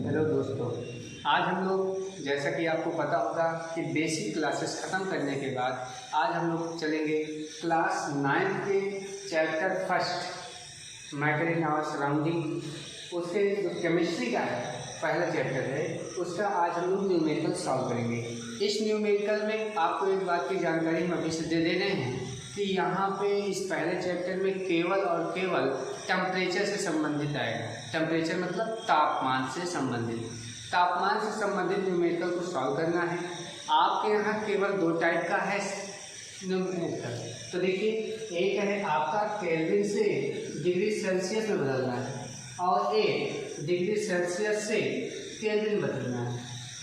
Hello दोस्तों, आज हम लोग जैसा कि आपको पता होगा कि बेसिक क्लासेस ख़त्म करने के बाद आज हम लोग चलेंगे क्लास 9 के chapter first matter in our surrounding. उसके जो केमिस्ट्री का है पहला चैप्टर है, उसका आज हम लोग न्यूमेरिकल सॉल्व करेंगे। इस न्यूमेरिकल में आपको एक बात की जानकारी हम अभी से दे दे रहे हैं कि यहाँ पे इस पहले चैप्टर में केवल और केवल टेम्परेचर से संबंधित आएगा। टेम्परेचर मतलब तापमान से संबंधित न्यूमेरिकल को सॉल्व करना है। आपके यहाँ केवल दो टाइप का है न्यूमेरिकल। तो देखिए, एक है आपका केल्विन से डिग्री सेल्सियस में बदलना है और एक डिग्री सेल्सियस से केल्विन बदलना है।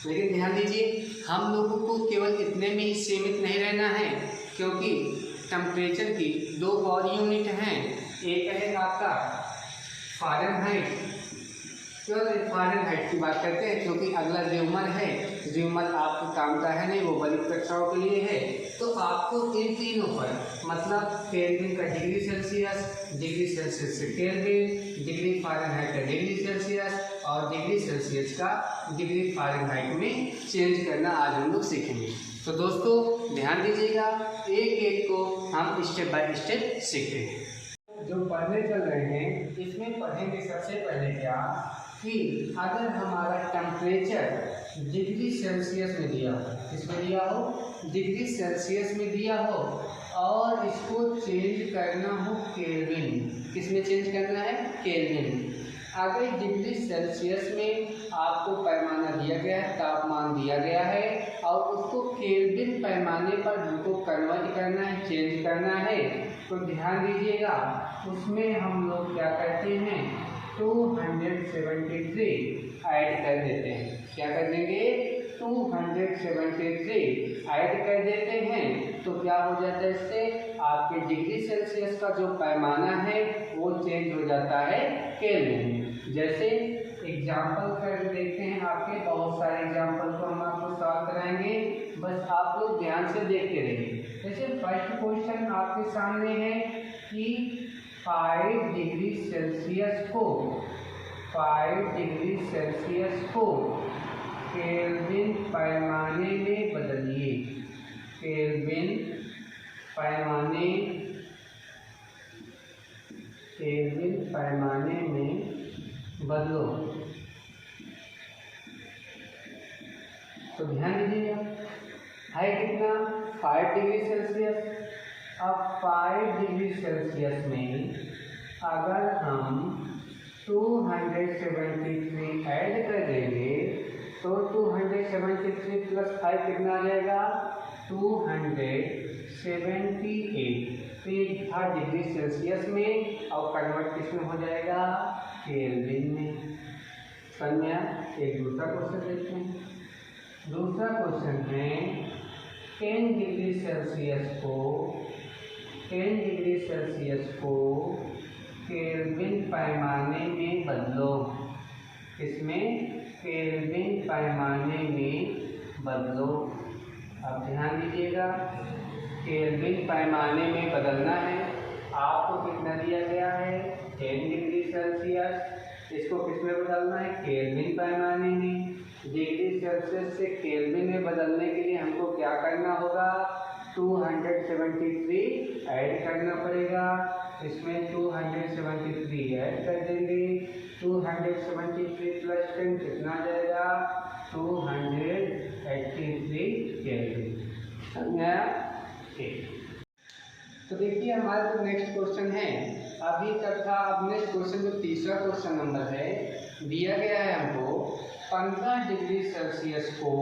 लेकिन ध्यान दीजिए, हम लोगों को केवल इतने में ही सीमित नहीं रहना है, क्योंकि टेम्परेचर की दो और यूनिट हैं। एक है आपका फ़ारेनहाइट, केवल फ़ारेनहाइट की बात करते हैं क्योंकि अगला र्यूमर है। र्यूमर आपको काम का है नहीं, वो बड़ी कक्षाओं के लिए है। तो आपको इन तीनों पर मतलब केल्विन का डिग्री सेल्सियस से केल्विन, डिग्री फ़ारेनहाइट का डिग्री सेल्सियस और डिग्री सेल्सियस का डिग्री फ़ारेनहाइट में चेंज करना आज हम लोग सीखेंगे। तो दोस्तों ध्यान दीजिएगा, एक एक को हम स्टेप बाय स्टेप सीखते हैं। जो पढ़ने चल रहे हैं इसमें पढ़ेंगे सबसे पहले क्या कि अगर हमारा टेम्परेचर डिग्री सेल्सियस में दिया हो, किसमें दिया हो, डिग्री सेल्सियस में दिया हो और इसको चेंज करना हो केल्विन, किसमें चेंज करना है, केल्विन। अगर डिग्री सेल्सियस में आपको पैमाना दिया गया है, तापमान दिया गया है और उसको केल्विन पैमाने पर हमको कन्वर्ट करना है, चेंज करना है, तो ध्यान दीजिएगा उसमें हम लोग क्या करते हैं, 273 ऐड कर देते हैं। क्या कर देंगे, 273 ऐड कर देते हैं। तो क्या हो जाता है, इससे आपके डिग्री सेल्सियस का जो पैमाना है वो चेंज हो जाता है केल्विन में। जैसे एग्जाम्पल कर देखते हैं, आपके बहुत सारे एग्जाम्पल को हम आपको सॉल्व कराएंगे, बस आप लोग ध्यान से देखते रहिए। जैसे फर्स्ट क्वेश्चन आपके सामने है कि 5 डिग्री सेल्सियस को केल्विन पैमाने में बदलिए। केल्विन पैमाने में बदलो। तो ध्यान दीजिएगा, है कितना, 5 डिग्री सेल्सियस। अब 5 डिग्री सेल्सियस में अगर हम 273 ऐड कर देंगे तो 273 प्लस 5 कितना आ जाएगा, 278। तो ये था डिग्री सेल्सियस में और कन्वर्ट किसमें हो जाएगा, केल्विन में। समझ में आया। एक दूसरा क्वेश्चन देखते हैं। दूसरा क्वेश्चन है 10 डिग्री सेल्सियस को केल्विन पैमाने में बदलो। किसमें, केल्विन पैमाने में बदलो। अब ध्यान दीजिएगा, केल्विन पैमाने में बदलना है। आपको कितना दिया गया है, 10 डिग्री सेल्सियस। इसको किसमें बदलना है, केल्विन पैमाने में। डिग्री सेल्सियस से केल्विन में बदलने के लिए हमको क्या करना होगा, 273 ऐड करना पड़ेगा। इसमें 273 ऐड कर देंगे। 273 प्लस 10 कितना आ जाएगा, 283 केल्विन। समझा। ठीक, तो देखिए हमारा जो नेक्स्ट क्वेश्चन है अभी तक था। अब नेक्स्ट क्वेश्चन जो तीसरा क्वेश्चन नंबर है, दिया गया है हमको 15 डिग्री सेल्सियस को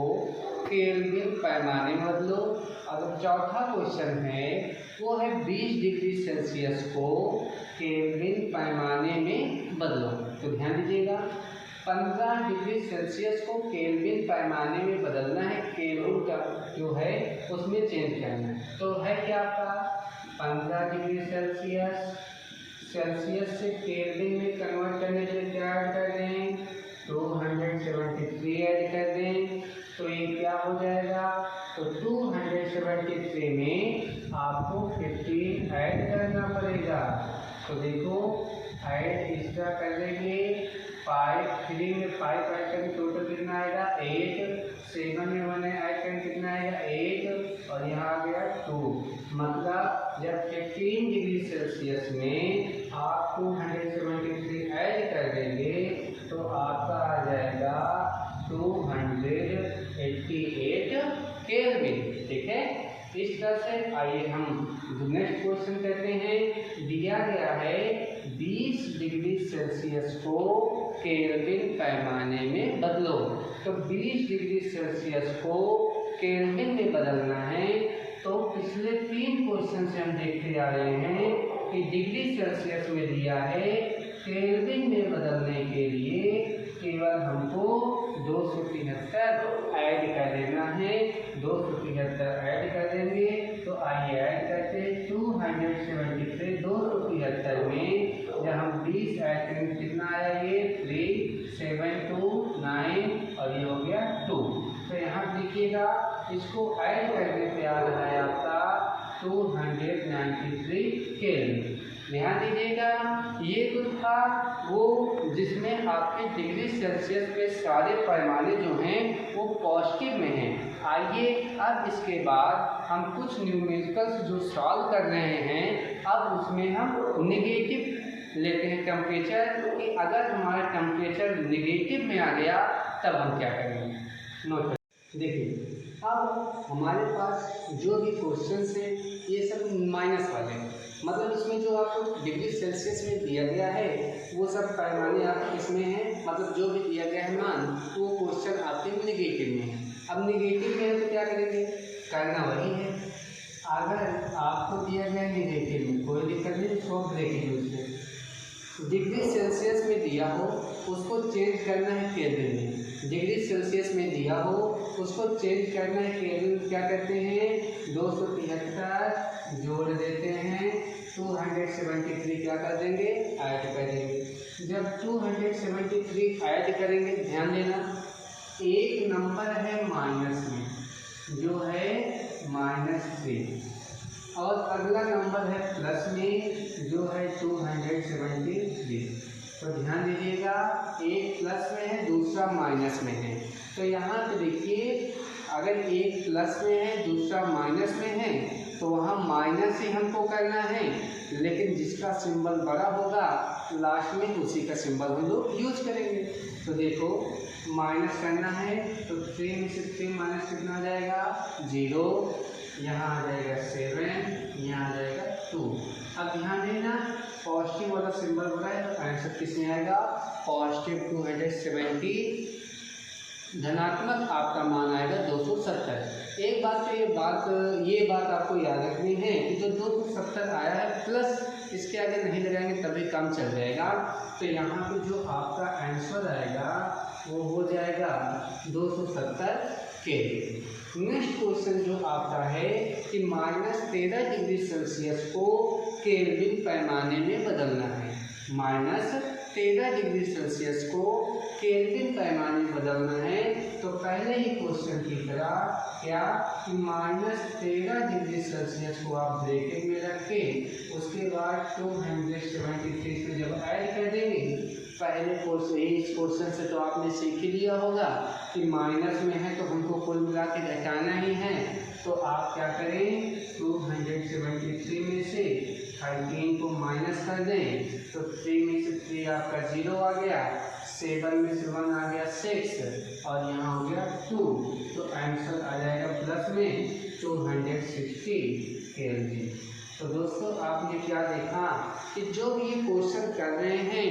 केल्विन पैमाने में बदलो। और चौथा क्वेश्चन है वो है 20 डिग्री सेल्सियस को केल्विन पैमाने में बदलो। तो ध्यान दीजिएगा, 15 डिग्री सेल्सियस को केल्विन पैमाने में बदलना है, केल्विन का जो है उसमें चेंज करना है। तो है क्या आपका 15 डिग्री सेल्सियस से केल्विन में कन्वर्ट करने के लिए क्या ऐड कर दें, 273 ऐड कर दें। तो ये क्या हो जाएगा, तो 273 में आपको 15 ऐड करना पड़ेगा। तो देखो ऐड इसका कर देंगे 5, 3 में 5 ऐड करेंगे टोटल कितना आएगा 8, 7 में 1 ऐड करेंगे कितना आएगा 8 और यहाँ आ गया 2। मतलब जब 15 डिग्री सेल्सियस में आप 273 ऐड कर देंगे तो आपका आ जाएगा 288 केल्विन। ठीक है, इस तरह से आइए हम नेक्स्ट क्वेश्चन करते हैं। दिया गया है 20 डिग्री सेल्सियस को केल्विन पैमाने में बदलो। तो 20 डिग्री सेल्सियस को केल्विन में बदलना है। तो पिछले 3 क्वेश्चन से हम देखते आ रहे हैं कि डिग्री सेल्सियस में दिया है, केल्विन में बदलने के लिए केवल हमको 273 ऐड कर देना है। 273 ऐड कर देंगे तो आइए ऐड करते हैं 273 273 में जब हम 20 ऐड करेंगे कितना आया ये 3, 7, 2, 9 और ये हो गया 2। तो यहाँ देखिएगा इसको ऐड करने पे आ रहा है आपका 293 केल्विन। ध्यान दीजिएगा ये कुछ था वो जिसमें आपके डिग्री सेल्सियस पे सारे पैमाने जो हैं वो पॉजिटिव में हैं। आइए अब इसके बाद हम कुछ न्यूमेरिकल्स जो सॉल्व कर रहे हैं अब उसमें हम नेगेटिव लेते हैं टेम्परेचर कि अगर हमारा टेम्परेचर नेगेटिव में आ गया तब हम क्या करेंगे। नोट देखिए अब हमारे पास जो भी क्वेश्चन है ये सब माइनस वाले हैं, मतलब इसमें जो आपको डिग्री सेल्सियस में दिया गया है वो सब पैमाने आपके इसमें हैं, मतलब जो भी दिया गया है मान वो क्वेश्चन आपके नेगेटिव में है। अब नेगेटिव में है तो क्या करेंगे, करना वही है। अगर आपको दिया गया नेगेटिव में कोई दिक्कत नहीं, उसको ब्रेकिंग उससे डिग्री सेल्सियस में दिया हो उसको चेंज करना है केल्विन में। डिग्री सेल्सियस में दिया हो उसको चेंज करना है केल्विन। क्या करते हैं 273 जोड़ देते हैं 273 क्या कर देंगे ऐड करेंगे। जब 273 ऐड करेंगे ध्यान देना एक नंबर है माइनस में जो है -3 और अगला नंबर है प्लस में जो है 273। तो ध्यान दीजिएगा एक प्लस में है दूसरा माइनस में है। तो यहाँ पे देखिए अगर एक प्लस में है दूसरा माइनस में है तो वहाँ माइनस ही हमको करना है, लेकिन जिसका सिंबल बड़ा होगा लास्ट में उसी का सिंबल हम लोग यूज करेंगे। तो देखो माइनस करना है तो 3 में से 3 माइनस कितना आ जाएगा 0, यहाँ आ जाएगा 7, यहाँ आ जाएगा 2। अब ध्यान देना पॉजिटिव वाला सिंबल बना है तो आंसर किस में आएगा पॉजिटिव 270, धनात्मक आपका मान आएगा 270। एक बात तो ये बात आपको याद रखनी है कि जो 270 आया है प्लस इसके आगे नहीं लगाएंगे तभी काम चल जाएगा। तो यहाँ पे जो आपका आंसर आएगा वो हो जाएगा 270 केल्विन। नेक्स्ट क्वेश्चन जो आपका है कि -13 डिग्री सेल्सियस को केल्विन पैमाने में बदलना है। -13 डिग्री सेल्सियस को केल्विन पैमाने में बदलना है। तो पहले ही क्वेश्चन की तरह क्या कि -13 डिग्री सेल्सियस को आप ब्रैकेट में रख के उसके बाद 273 में जब ऐड कर देंगे पहले क्वेश्चन इस क्वेश्चन से तो आपने सीख ही लिया होगा कि माइनस में है तो हमको कुल मिला के घटाना ही है। तो आप क्या करें 273 में से 13 को माइनस कर दें तो 3 में से 3 आपका 0 आ गया, 7 में से 1 आ गया 6 और यहाँ हो गया 2। तो आंसर आ जाएगा प्लस में 260 केल्विन। तो दोस्तों आपने क्या देखा कि जो भी ये क्वेश्चन कर रहे हैं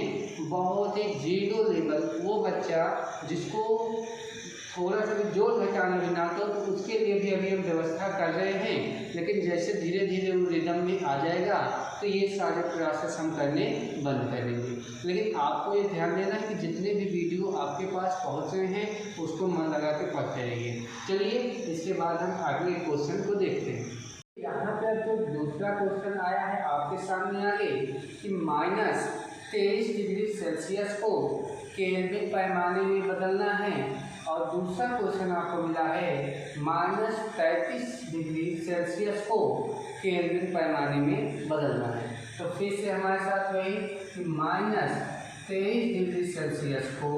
बहुत ही जीरो लेवल वो बच्चा जिसको थोड़ा सा भी जोड़ घटाना भी ना तो उसके लिए भी अभी हम व्यवस्था कर रहे हैं, लेकिन जैसे धीरे धीरे वो रिदम में आ जाएगा तो ये सारे प्रोसेस हम करने बंद कर देंगे। लेकिन आपको ये ध्यान देना है कि जितने भी वीडियो आपके पास पहुँच रहे हैं उसको मन लगा के पढ़ते रहिए। चलिए इसके बाद हम अगले क्वेश्चन को देखते हैं। यहाँ पर जो दूसरा क्वेश्चन आया है आपके सामने आगे कि -23 डिग्री सेल्सियस को केल्विन पैमाने में बदलना है और दूसरा क्वेश्चन आपको मिला है -33 डिग्री सेल्सियस को केल्विन पैमाने में बदलना है। तो फिर से हमारे साथ वही कि 23 डिग्री सेल्सियस को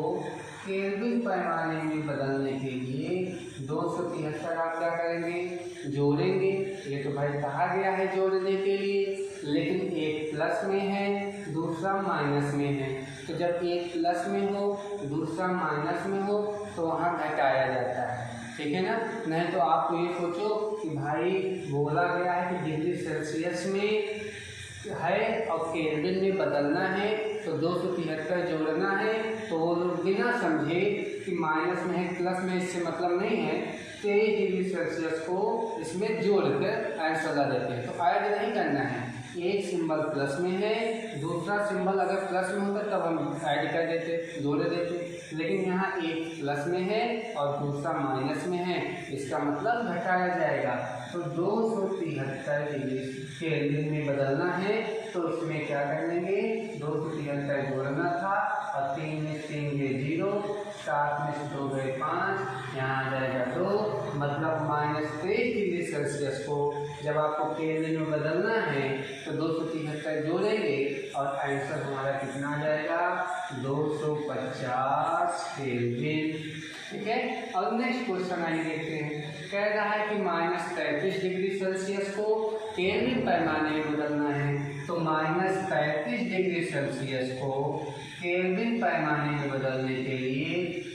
केल्विन पैमाने में बदलने के लिए 273 आप क्या करेंगे, जोड़ेंगे। ये तो भाई कहा गया है जोड़ने के लिए, लेकिन एक प्लस में है दूसरा माइनस में है, तो जब एक प्लस में हो दूसरा माइनस में हो तो वहाँ घटाया जाता है, ठीक है ना। नहीं तो आप तो ये सोचो कि भाई बोला गया है कि डिग्री सेल्सियस में है और केल्विन में बदलना है तो 273 जोड़ना है, तो वो लोग बिना समझे कि माइनस में है प्लस में इससे मतलब नहीं है, 23 डिग्री सेल्सियस को इसमें जोड़कर आंसर ला देते हैं। तो ऐड नहीं करना है, एक सिंबल प्लस में है दूसरा सिंबल अगर प्लस में होता तब हम ऐड कर देते, जोड़ देते, लेकिन यहाँ एक प्लस में है और दूसरा माइनस में है, इसका मतलब घटाया जाएगा। तो 273 डिग्री केल्विन में बदलना है तो इसमें क्या कर लेंगे, 273 जोड़ना था और 3 में 3 गए 0, 7 में से 2 गए 5, यहाँ आ जाएगा 2, मतलब -23 डिग्री सेल्सियस को जब आपको केल्विन में बदलना है तो 273 जोड़ेंगे और आंसर हमारा कितना आ जाएगा, 250 केल्विन, ठीक है। और नेक्स्ट क्वेश्चन आइए देखते हैं। कह रहा है कि -33 डिग्री सेल्सियस को केल्विन पैमाने में बदलना है, तो -33 डिग्री सेल्सियस को केल्विन पैमाने में बदलने के लिए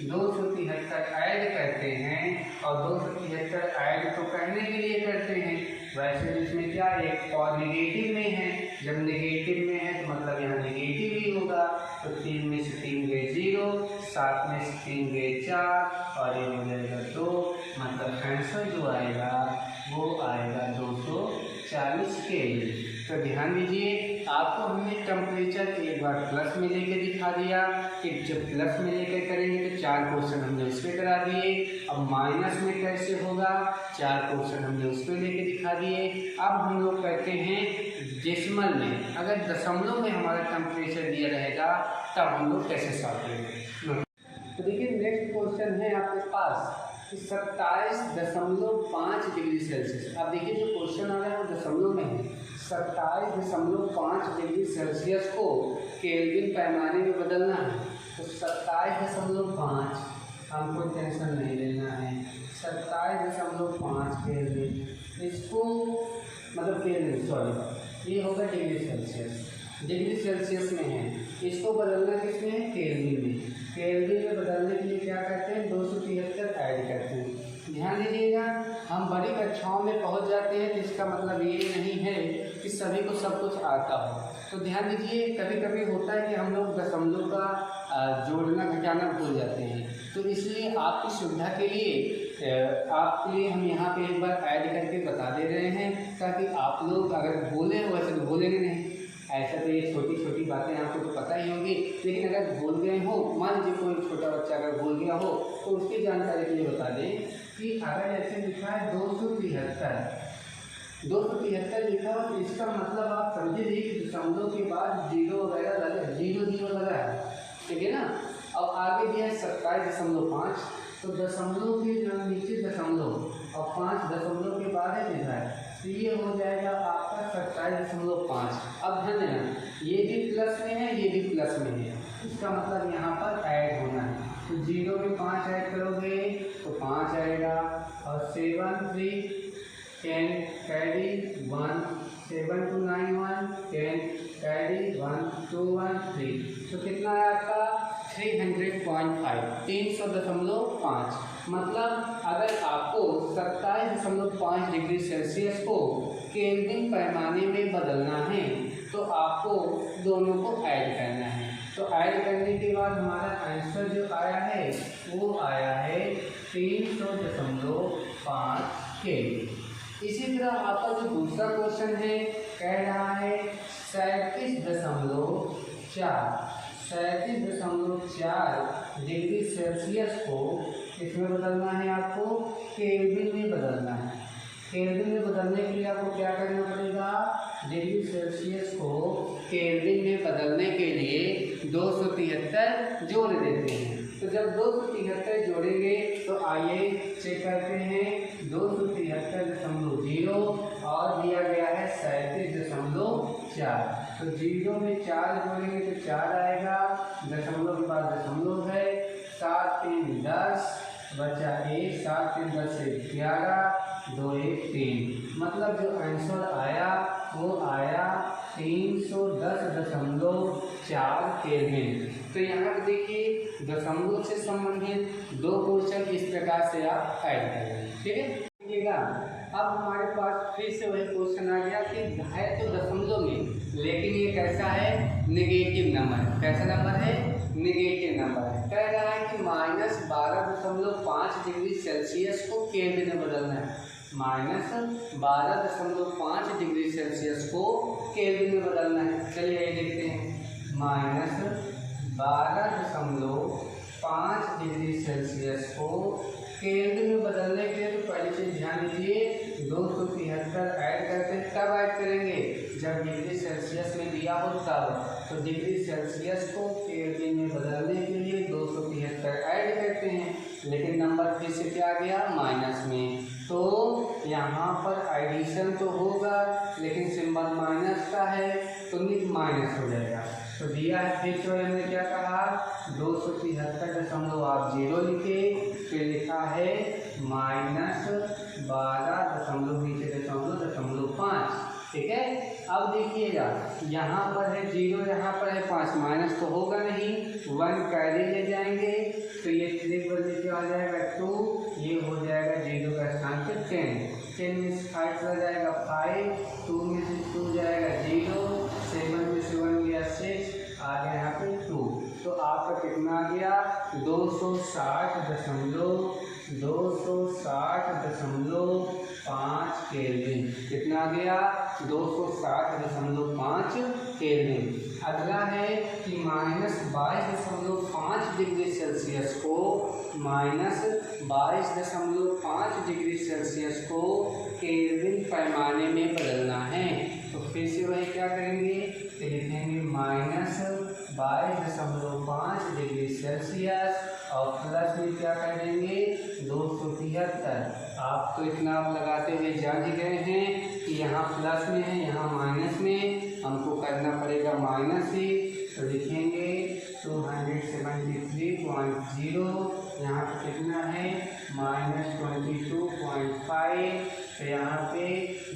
273 ऐड करते हैं, और 273 ऐड तो करने के लिए करते हैं, वैसे इसमें क्या एक और नेगेटिव में है, जब नेगेटिव में है तो मतलब यहाँ नेगेटिव ही होगा, तो 3 में से 3 गए 0, 7 में से 3 गए 4 और ये हो जाएगा 2, मतलब आंसर जो आएगा वो आएगा 240 केल्विन। तो ध्यान दीजिए, आपको हमने टेम्परेचर एक बार प्लस में लेके दिखा दिया कि जब प्लस में लेकर करेंगे तो 4 क्वेश्चन हमने उस पर करा दिए, अब माइनस में कैसे होगा 4 क्वेश्चन हमने उस पर लेके दिखा दिए। अब हम लोग कहते हैं डेसिमल में, अगर दशमलव में हमारा टेम्परेचर दिया रहेगा तब हम लोग कैसे सॉल्व करेंगे। तो देखिए नेक्स्ट क्वेश्चन है आपके पास 27.5 डिग्री सेल्सियस। अब देखिए जो क्वेश्चन आ रहा है वो दशमलव में है, 27.5 डिग्री सेल्सियस को केल्विन पैमाने में बदलना है, तो 27.5 हमको टेंशन नहीं लेना है, 27.5 केल्विन, इसको मतलब केल्विन सॉरी ये होगा डिग्री सेल्सियस, डिग्री सेल्सियस में है, इसको बदलना किसमें है, केल्विन में। केल्विन में बदलने के लिए क्या करते हैं, 273 ऐड करते हैं। ध्यान दीजिएगा, हम बड़ी कक्षाओं में पहुंच जाते हैं तो इसका मतलब ये नहीं है कि सभी को सब कुछ आता हो। तो ध्यान दीजिए, कभी कभी होता है कि हम लोग दशमलव का जोड़ना घटाना भूल जाते हैं, तो इसलिए आपकी सुविधा के लिए आपके लिए हम यहाँ पे एक बार ऐड करके बता दे रहे हैं, ताकि आप लोग अगर भूले हो वैसे तो भूलेंगे नहीं, ऐसा तो ये छोटी छोटी बातें आपको तो पता ही होगी, लेकिन अगर भूल गए हो, मान लीजिए कोई छोटा बच्चा अगर भूल गया हो तो उसकी जानकारी के लिए बता दें कि अगर ऐसे लिखा है 273 लिखा हो तो इसका मतलब आप समझ लीजिए कि दशमलव के बाद 0 वगैरह लगा, 0 लगा है, ठीक है ना। अब आगे दिया है 27.5, तो दशमलव के नीचे दशमलव और 5 दशमलव के बाद है लिखा है, तो ये हो जाएगा आपका 27.5। अब ध्यान देना, ये भी प्लस में है ये भी प्लस में है, इसका मतलब यहाँ पर ऐड होना है, तो 0 में 5 ऐड करोगे तो 5 आएगा, और 7 3 10 कैरी 1, 7 2 9 1 10 कैरी 1 2 1 3, तो कितना है आपका 300.5, 300.5। मतलब अगर आपको 27.5 डिग्री सेल्सियस को केल्विन पैमाने में बदलना है तो आपको दोनों को ऐड करना है। तो ऐड करने के बाद हमारा आंसर जो आया है वो आया है 300.5 केल्विन। इसी तरह आपका जो दूसरा क्वेश्चन है कह रहा है 37.4 डिग्री सेल्सियस को इसमें बदलना है, आपको केल्विन में बदलना है। केल्विन में बदलने के लिए आपको क्या करना पड़ेगा, डिग्री सेल्सियस को केल्विन में बदलने के लिए 273 जोड़ देते हैं। तो जब 273 जोड़ेंगे तो आइए चेक करते हैं, 273.0 और दिया गया है 37.4, तो 0 में 4 जोड़ेंगे तो 4 आएगा, दशमलव के बाद दशमलव है, 7 3 10 बचा 1, 7 3 10 से 11, 2 1 3, मतलब जो आंसर आया वो आया 310.4 केल्विन। तो यहाँ पर देखिए दशमलव से संबंधित 2 क्वेश्चन इस प्रकार से आप ऐड करेंगे, ठीक है। देखिएगा अब हमारे पास फिर से वही क्वेश्चन आ गया कि है तो दशमलव में, लेकिन ये कैसा है, नेगेटिव नंबर। कैसा नंबर है, नेगेटिव नंबर है। कह रहा है कि -12.5 डिग्री सेल्सियस को केल्विन में बदलना है, -12.5 डिग्री सेल्सियस को केल्विन में बदलना है। चलिए ये देखते हैं, -12.5 डिग्री सेल्सियस को केल्विन में बदलने के लिए तो पहली चीज ध्यान दीजिए, 273 ऐड करते हैं। कब ऐड करेंगे, जब डिग्री सेल्सियस में दिया हो तब। तो डिग्री सेल्सियस को केल्विन में बदलने के लिए 273 ऐड करते हैं, लेकिन नंबर फिर से क्या आ गया, माइनस में। तो यहाँ पर एडिशन तो होगा लेकिन सिंबल माइनस का है तो माइनस हो जाएगा। तो दिया है, फिर से हमने क्या कहा, 273 आप 0 लिखे, फिर लिखा है -12.5, ठीक है। अब देखिएगा यहाँ पर है 0, यहाँ पर है 5, माइनस तो होगा नहीं, 1 कैरी ले जाएंगे तो ये 3 बदले क्या हो जाएगा 2, ये हो जाएगा 0 का स्थान पे 10 में से 5 चला जाएगा 5, 2 में से 2 जाएगा 0, 7 में से 1 गया 6, आ गया यहाँ पे 2। तो आपका कितना आ गया, 260.5 केल्विन। कितना आ गया, 260.5 केल्विन। अगला है कि -22.5 डिग्री सेल्सियस को, -22.5 डिग्री सेल्सियस को केल्विन पैमाने में बदलना है। तो फिर से वही क्या करेंगे, लिखेंगे -22.5 डिग्री सेल्सियस और प्लस में क्या कर देंगे 273। आप तो इतना आप लगाते हुए जान ही गए हैं कि यहाँ प्लस में है, यहाँ माइनस में, हमको करना पड़ेगा माइनस ही। तो लिखेंगे 273.0, यहाँ पे कितना है -22.5। तो यहाँ पे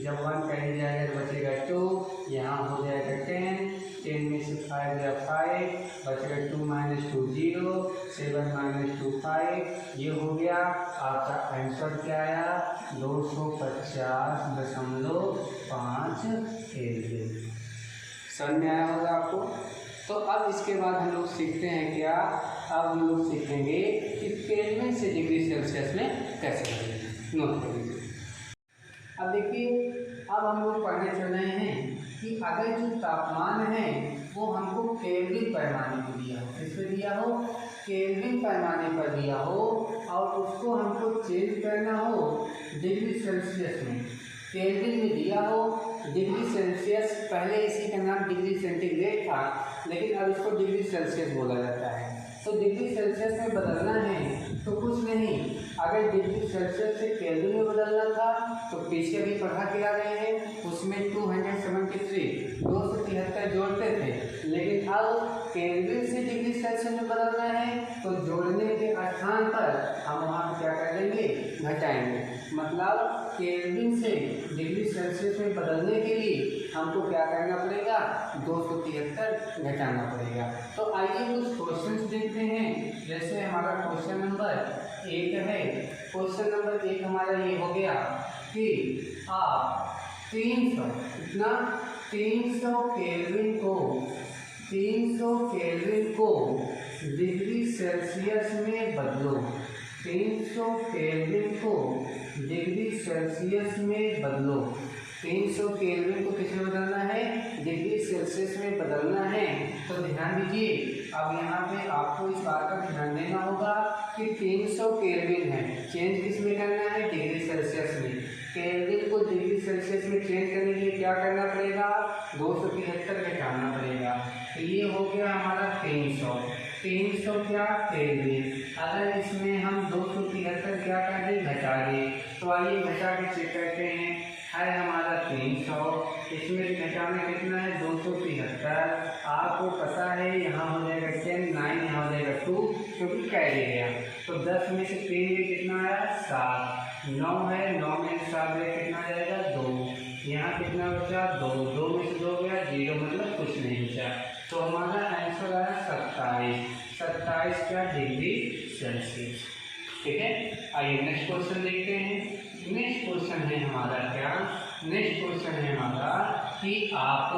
जब 1 कहीं जाएगा तो बचेगा 2, यहाँ हो जाएगा 10 में से 5 गया 5, बचेगा 2 - 2 0, 7 - 2 5, ये हो गया आपका आंसर। क्या आया, 250.5 केल्विन। समझ में आया होगा आपको। तो अब इसके बाद हम लोग सीखते हैं क्या, अब हम लोग सीखेंगे कि केल्विन से डिग्री सेल्सियस में कैसे बदलेंगे। नोट कर लीजिए। अब देखिए, अब हम लोग पढ़ने चल रहे हैं कि अगर जो तापमान है वो हमको केल्विन पैमाने पर दिया हो, किस पे दिया हो, केल्विन पैमाने पर दिया हो, और उसको हमको चेंज करना हो डिग्री सेल्सियस में। केल्विन में दिया हो डिग्री सेल्सियस, पहले इसी का नाम डिग्री सेंटीग्रेड था, लेकिन अब इसको डिग्री सेल्सियस बोला जाता है। तो डिग्री सेल्सियस में बदलना है तो कुछ नहीं, अगर डिग्री सेल्सियस से केल्विन में बदलना था तो पीछे भी पढ़ा के आ रहे हैं, उसमें 273 जोड़ते थे, लेकिन अब केल्विन से डिग्री सेल्सियस में बदलना है तो जोड़ने के स्थान पर हम वहाँ पर क्या कर देंगे, घटाएंगे। मतलब केल्विन से डिग्री सेल्सियस में बदलने के लिए हमको क्या करना पड़ेगा, 273 घटाना पड़ेगा। तो आइए कुछ क्वेश्चन देखते हैं। जैसे हमारा क्वेश्चन नंबर 1 है। क्वेश्चन नंबर 1 हमारा ये हो गया कि आप 300 केल्विन को डिग्री सेल्सियस में बदलो। 300 केल्विन को डिग्री सेल्सियस में बदलो। 300 केल्विन को किस में बदलना है, डिग्री सेल्सियस में बदलना है। तो ध्यान दीजिए, अब यहाँ पे आपको इस बात का ध्यान देना होगा कि 300 केल्विन है, चेंज किस में करना है, डिग्री सेल्सियस में। केल्विन को डिग्री सेल्सियस में चेंज करने के लिए क्या करना पड़ेगा, 273 घटाना पड़ेगा। तो ये हो गया हमारा 300 क्या केल्विन। अगर इसमें हम 273 क्या कर दें, घटा दें। तो आइए घटा के चेक करते हैं। है हमारा 300, इसमें घटाना कितना है 273। आपको पता है यहाँ हो जाएगा 10, 9 यहाँ हो जाएगा 2 क्योंकि कैरी गया। तो 10 में से 3 में कितना आया 7, 9 है, 9 में से 7 में कितना आ जाएगा 2, यहाँ कितना बचा 2, 2 में से 2 गया 0, मतलब कुछ नहीं बचा। तो हमारा आंसर आया 27 क्या डिग्री सेल्सियस। ठीक है, आइए नेक्स्ट क्वेश्चन देखते हैं। नेक्स्ट क्वेश्चन है हमारा क्या, नेक्स्ट क्वेश्चन है हमारा कि आप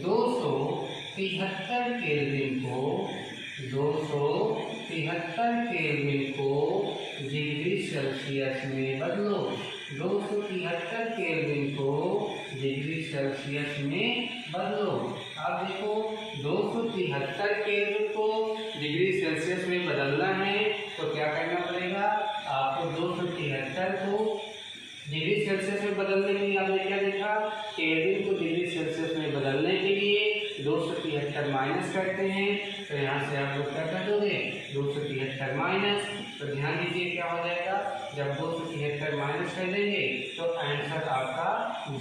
273 केल्विन को डिग्री सेल्सियस में बदलो। 273 केल्विन को डिग्री सेल्सियस में बदलो। अब देखो 273 केल्विन को डिग्री सेल्सियस में बदलना है तो क्या करना पड़ेगा आपको। 273 को डिग्री सेल्सियस में बदलने के लिए आपने क्या देखा, केल्विन को डिग्री सेल्सियस में बदलने के लिए 273 माइनस करते हैं। तो यहाँ से आप लोग क्या कर दोगे 273 माइनस। तो ध्यान दीजिए क्या हो जाएगा, जब 273 माइनस कर देंगे तो आंसर आपका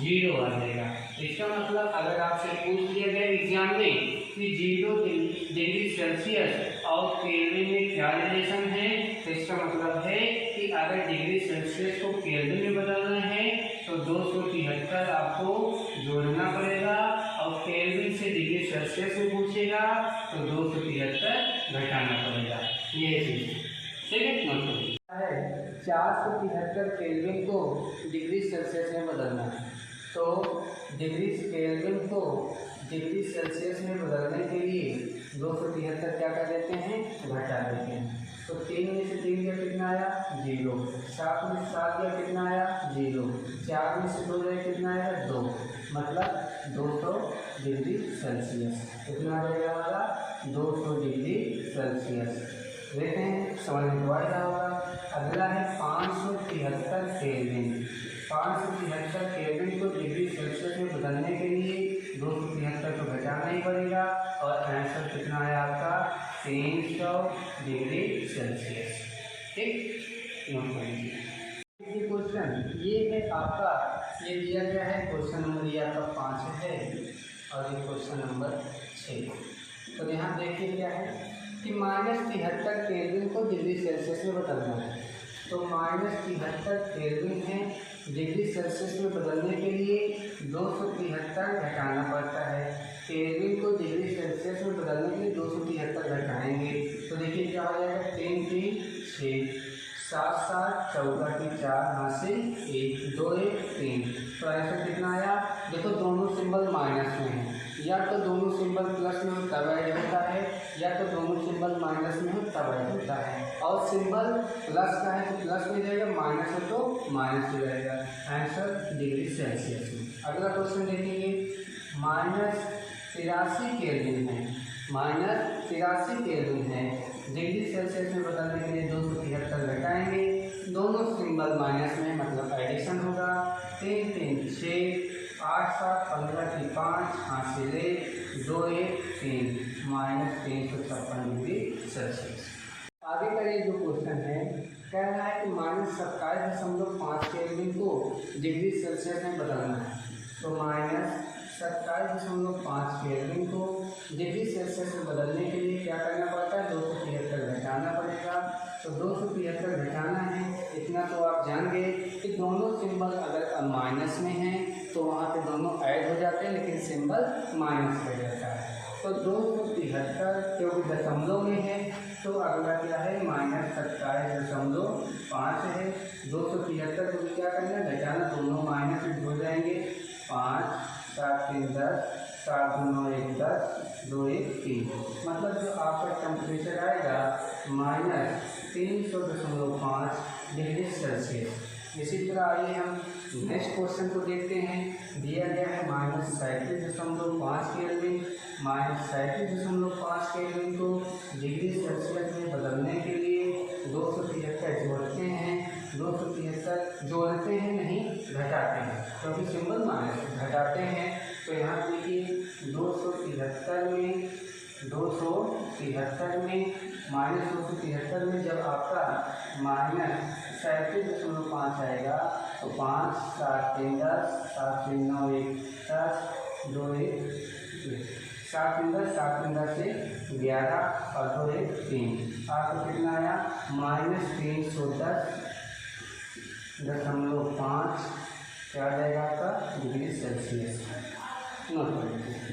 0 आ जाएगा। इसका मतलब अगर आपसे पूछ लिया गया एग्जाम में कि 0 डिग्री सेल्सियस और केल्विन में क्या रिलेशन है, तो इसका मतलब है कि अगर डिग्री सेल्सियस को केल्विन में बदलना है तो 273 आपको जोड़ना पड़ेगा, और केल्विन से डिग्री सेल्सियस में पूछेगा तो 273 घटाना पड़ेगा। ये चीज ठीक है, मतलब 473 केल्विन को डिग्री सेल्सियस में बदलना है। तो डिग्री केल्विन को डिग्री सेल्सियस में बदलने के लिए 273 क्या कर देते हैं, घटा देते हैं। तो 3 में से 3 गया कितना आया 0, 7 में से 7 गया कितना आया 0, 4 में से 2 गया कितना आया 2, मतलब 200 डिग्री सेल्सियस। कितना आ जाएगा हमारा 200 डिग्री सेल्सियस। देखते हैं समझ में आ रहा होगा। अगला है 573 केल्विन। 573 केल्विन को डिग्री सेल्सियस में बदलने के लिए 273 को घटाना ही पड़ेगा, और आंसर कितना है आपका 300 डिग्री सेल्सियस। ठीक, नोट करिए। क्वेश्चन ये है आपका, ये दिया गया है क्वेश्चन नंबर ये आपका 5 है और ये क्वेश्चन नंबर 6। तो यहाँ देखिए क्या है कि -73 केल्विन को डिग्री सेल्सियस में बदलना है। तो -73 केल्विन है, डिग्री सेल्सियस में बदलने के लिए 273 घटाना पड़ता है। केल्विन को डिग्री सेल्सियस में बदलने के लिए 273 घटाएंगे तो देखिए क्या हो जाएगा 3 3 6 7 7 14 की 4 यहाँ से 1 2 1 3। तो ऐसा कितना आया, देखो दोनों सिंबल माइनस में है, या तो दोनों सिंबल प्लस में हो तब ऐड होता है, या तो दोनों सिंबल माइनस में हो तब ऐड होता है। और सिंबल प्लस का है तो प्लस में जाएगा, माइनस हो तो माइनस हो जाएगा। आंसर डिग्री सेल्सियस में। अगला क्वेश्चन देखेंगे, -83 केल्विन है, -83 केल्विन है, डिग्री सेल्सियस में बदलने के लिए 273 घटाएंगे, दोनों सिंबल माइनस में मतलब एडिशन होगा। 3 3 6 8 7 15 की 5 हासिल 2 1 3 -356 डिग्री सेल्सियस। आगे का ये जो क्वेश्चन है कह रहा है कि -27.5 केल्विन को डिग्री सेल्सियस में बदलना है। तो -27.5 केल्विन को डिग्री सेल्सियस में बदलने के लिए क्या करना पड़ता है, 273 घटाना पड़ेगा। तो 273 घटाना है, इतना तो आप जान गए कि दोनों सिंबल अगर माइनस में हैं तो वहाँ पे दोनों ऐड हो जाते हैं, लेकिन सिंबल माइनस हो जाता है। तो 273 क्योंकि दशमलव में है तो अगला क्या है -27.5 है। 273 को भी क्या करना है, घटाना, दोनों माइनस में हो जाएंगे। 5 7 3 10 7 2 9 1 10 2 1 3, मतलब जो आपका टेम्परेचर आएगा -300.5 डिग्री सेल्सियस। इसी तरह आइए हम नेक्स्ट क्वेश्चन को देखते हैं। दिया गया है -37.5 केल्विन, -37.5 केल्विन को डिग्री सेल्सियस में बदलने के लिए 273 जोड़ते हैं, 273 जोड़ते हैं नहीं घटाते हैं, क्योंकि सिंबल माइनस घटाते हैं। तो यहाँ देखिए 273 में -273 में जब आपका 37.5 आएगा। तो 5 7 3 10 7 3 9 1 10 2 1 7 3 10 7 3 10 से 11 और 2 1 3। आपको कितना आया -310.5 क्या आ जाएगा आपका डिग्री सेल्सियस। नोट कर लीजिए।